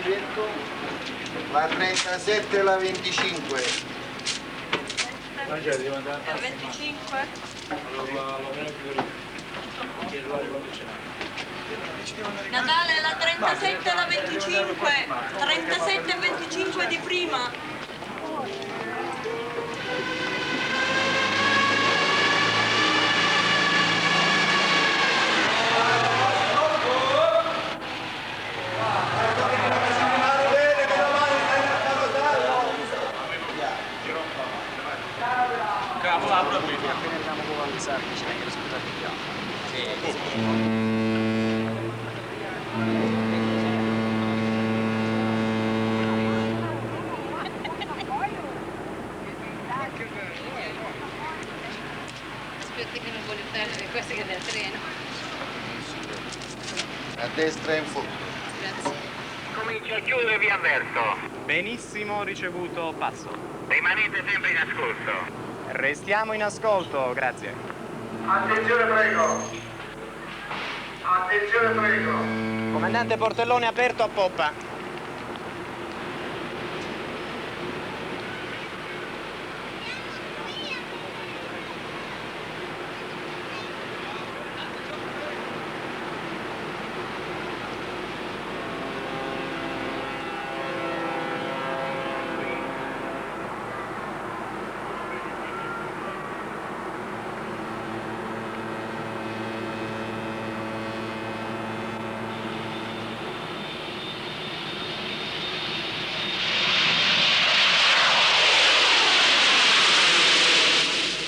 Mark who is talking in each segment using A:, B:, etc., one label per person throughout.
A: biglietto? La 37 e la 25.
B: La
C: 25? Natale la 37 e la 25. 37 e 25 di prima.
D: Aspetti che non voglio perdere questo che è del treno.
A: A destra in fondo.
D: Grazie.
E: Comincia a chiudere, vi avverto.
F: Benissimo ricevuto, passo.
E: Rimanete sempre in ascolto.
F: Restiamo in ascolto, grazie.
E: Attenzione, prego. Attenzione, prego.
F: Comandante portellone aperto a poppa.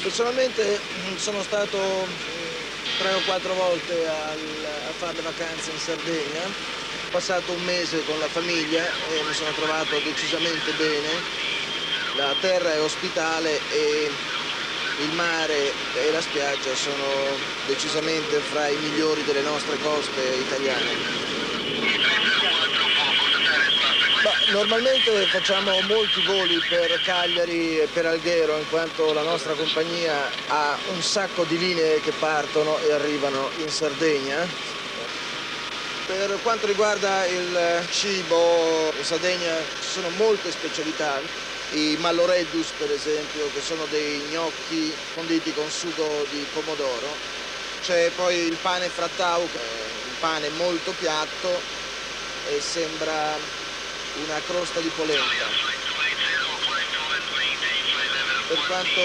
G: Personalmente sono stato 3 o 4 volte a fare le vacanze in Sardegna, ho passato un mese con la famiglia e mi sono trovato decisamente bene. La terra è ospitale e il mare e la spiaggia sono decisamente fra i migliori delle nostre coste italiane. Normalmente facciamo molti voli per Cagliari e per Alghero, in quanto la nostra compagnia ha un sacco di linee che partono e arrivano in Sardegna. Per quanto riguarda il cibo, in Sardegna ci sono molte specialità. I malloreddus, per esempio, che sono dei gnocchi conditi con sugo di pomodoro. C'è poi il pane frattau, che è un pane molto piatto e sembra una crosta di polenta. Per quanto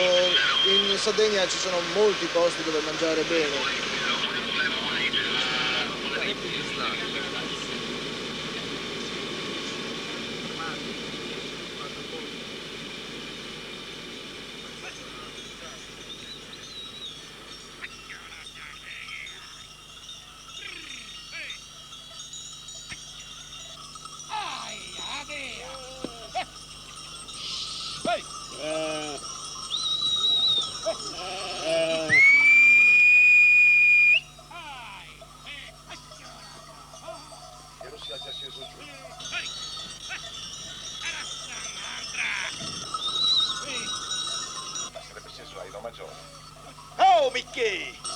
G: in Sardegna ci sono molti posti dove mangiare bene.
E: Oh, Mickey!